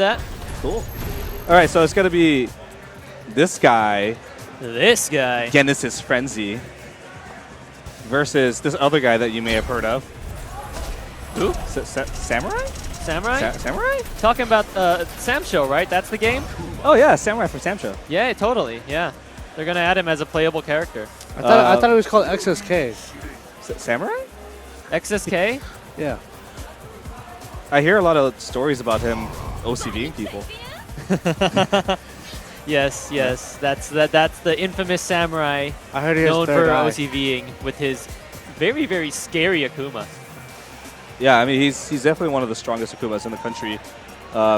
that. Cool. All right, so it's going to be this guy, GenesisFrenzy, versus this other guy that you may have heard of. Who? Samurai? Samurai? Samurai? Talking about Sam Show, right? That's the game? Oh, yeah, Samurai from Sam Show. Yeah, totally. Yeah. They're going to add him as a playable character. I thought it was called XSK. Samurai? XSK? Yeah. I hear a lot of stories about him OCVing people. Yes, yes. That's the infamous Samurai I heard he has known third for eye. OCVing with his very, very scary Akuma. Yeah, I mean, he's definitely one of the strongest Akumas in the country.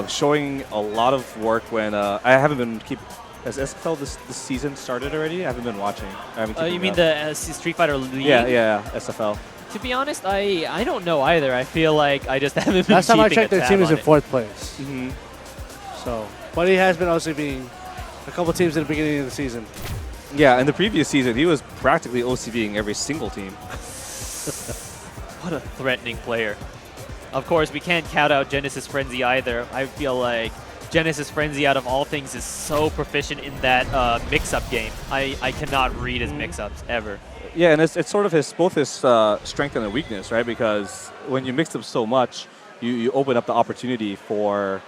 Showing a lot of work when I haven't been keeping. Has SFL this season started already? I haven't been watching. I haven't You mean the Street Fighter League? Yeah, SFL. To be honest, I don't know either. I feel like I just haven't been Last time I keeping checked, a their tab team is on in it. 4th place. Mm-hmm. So, but he has been OCVing a couple teams in the beginning of the season. Yeah, in the previous season, he was practically OCVing every single team. What a threatening player. Of course, we can't count out GenesisFrenzy either. I feel like GenesisFrenzy, out of all things, is so proficient in that mix-up game. I cannot read his mix-ups ever. Yeah, and it's sort of both his strength and a weakness, right? Because when you mix them so much, you open up the opportunity for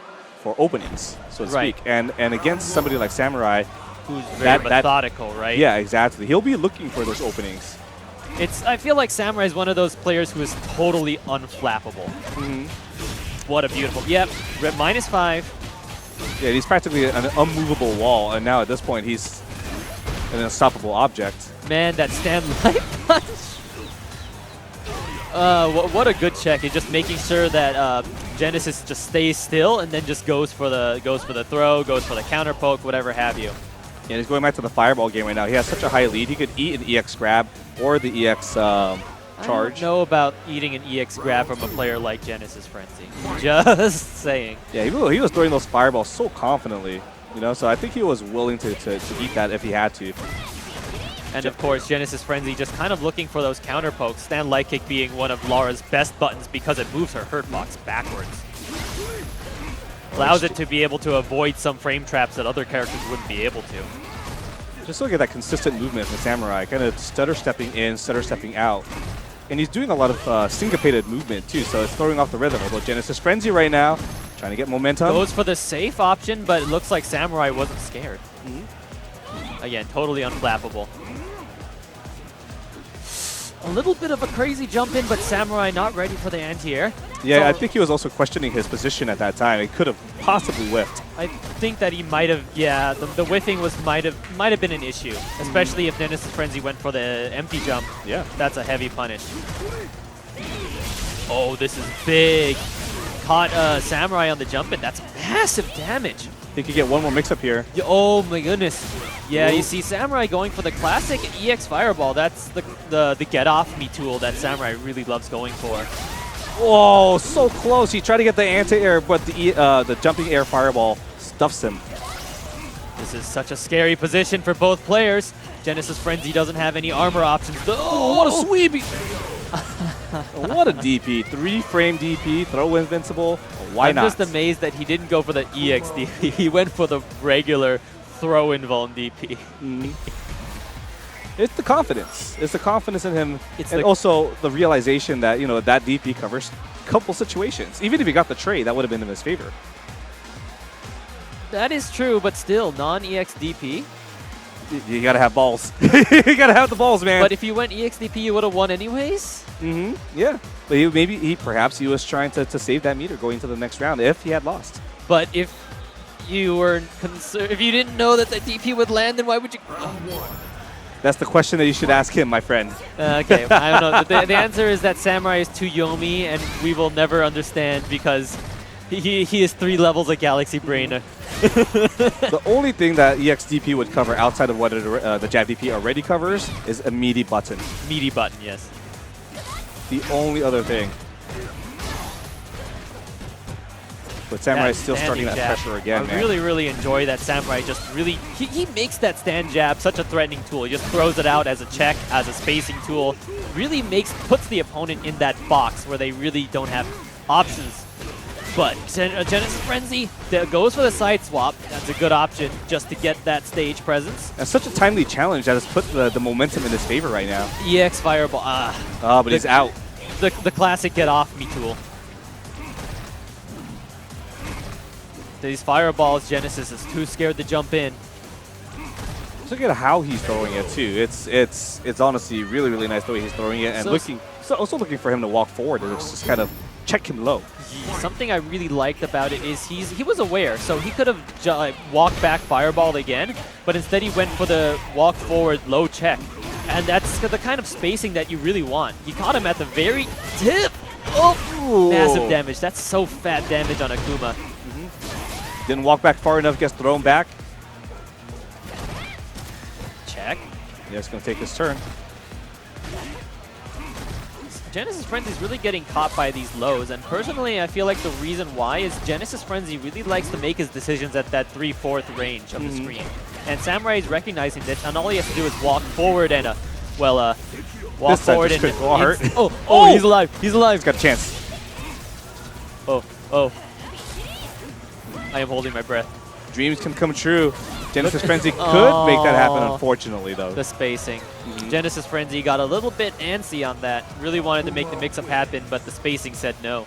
openings, so to Right. speak. And against somebody like Samurai, Who's very methodical, right? Yeah, exactly. He'll be looking for those openings. I feel like Samurai is one of those players who is totally unflappable. Mm-hmm. What a beautiful. Yep, -5. Yeah, he's practically an unmovable wall, and now at this point, he's an unstoppable object. Man, that stand life punch. What a good check. He's just making sure that Genesis just stays still and then just goes for the throw, goes for the counter poke, whatever have you. Yeah, he's going back to the fireball game right now. He has such a high lead. He could eat an EX grab or the EX charge. I don't know about eating an EX grab from a player like GenesisFrenzy. Just saying. Yeah, he was throwing those fireballs so confidently, you know. So I think he was willing to eat that if he had to. And of course, GenesisFrenzy just kind of looking for those counter pokes. Stand light kick being one of Laura's best buttons because it moves her hurt box backwards. Allows it to be able to avoid some frame traps that other characters wouldn't be able to. Just look at that consistent movement from Samurai, kind of stutter stepping in, stutter stepping out. And he's doing a lot of syncopated movement too, so it's throwing off the rhythm. Although GenesisFrenzy right now, trying to get momentum. Goes for the safe option, but it looks like Samurai wasn't scared. Again, totally unflappable. A little bit of a crazy jump in, but Samurai not ready for the anti-air. Yeah, So I think he was also questioning his position at that time. He could have possibly whiffed. I think that he might have, yeah, the whiffing might have been an issue, especially if GenesisFrenzy went for the empty jump. Yeah. That's a heavy punish. Oh, this is big. Caught Samurai on the jump in. That's massive damage. He could get one more mix-up here. Oh my goodness. Yeah, you see Samurai going for the classic EX Fireball. That's the get-off-me tool that Samurai really loves going for. Whoa, so close. He tried to get the anti-air, but the jumping air fireball stuffs him. This is such a scary position for both players. GenesisFrenzy doesn't have any armor options. Oh, what a sweepy! What a DP. 3-frame DP, throw invincible. Why not? I'm just amazed that he didn't go for the EX DP. He went for the regular throw invuln DP. It's the confidence. It's the confidence in him. It's and also the realization that, you know, that DP covers a couple situations. Even if he got the trade, that would have been in his favor. That is true, but still, non-EX DP. You gotta have balls. You gotta have the balls, man. But if you went EX DP, you would have won anyways? Yeah. But perhaps he was trying to save that meter going to the next round if he had lost. But if you were if you didn't know that the DP would land, then why would you? That's the question that you should ask him, my friend. Okay, I don't know. The answer is that Samurai is too Yomi, and we will never understand because he is 3 levels of Galaxy Brain. The only thing that EXDP would cover outside of what the jab DP already covers is a meaty button. Meaty button, yes. The only other thing. But Samurai is still starting that pressure again, man. I really, really enjoy that Samurai just really... He makes that stand jab such a threatening tool. He just throws it out as a check, as a spacing tool. Really puts the opponent in that box where they really don't have options. But GenesisFrenzy goes for the side swap. That's a good option just to get that stage presence. That's such a timely challenge that has put the momentum in his favor right now. EX Fireball. But he's out. The classic get off me tool. These fireballs, Genesis is too scared to jump in. Just look at how he's throwing it too. It's honestly really nice the way he's throwing it, and also looking for him to walk forward and just kind of check him low. Something I really liked about it is he was aware, so he could have walked back fireball again, but instead he went for the walk forward low check, and that's the kind of spacing that you really want. You caught him at the very tip. Oh, massive damage. That's so fat damage on Akuma. Didn't walk back far enough, gets thrown back. Check. Yeah, it's going to take his turn. GenesisFrenzy is really getting caught by these lows, and personally I feel like the reason why is GenesisFrenzy really likes to make his decisions at that 3/4 range of the screen. And Samurai is recognizing this, and all he has to do is walk forward and, walk forward and... Oh, he's alive, he's alive! He's got a chance. Oh. I am holding my breath. Dreams can come true. GenesisFrenzy could make that happen, unfortunately, though. The spacing. GenesisFrenzy got a little bit antsy on that. Really wanted to make the mix-up happen, but the spacing said no.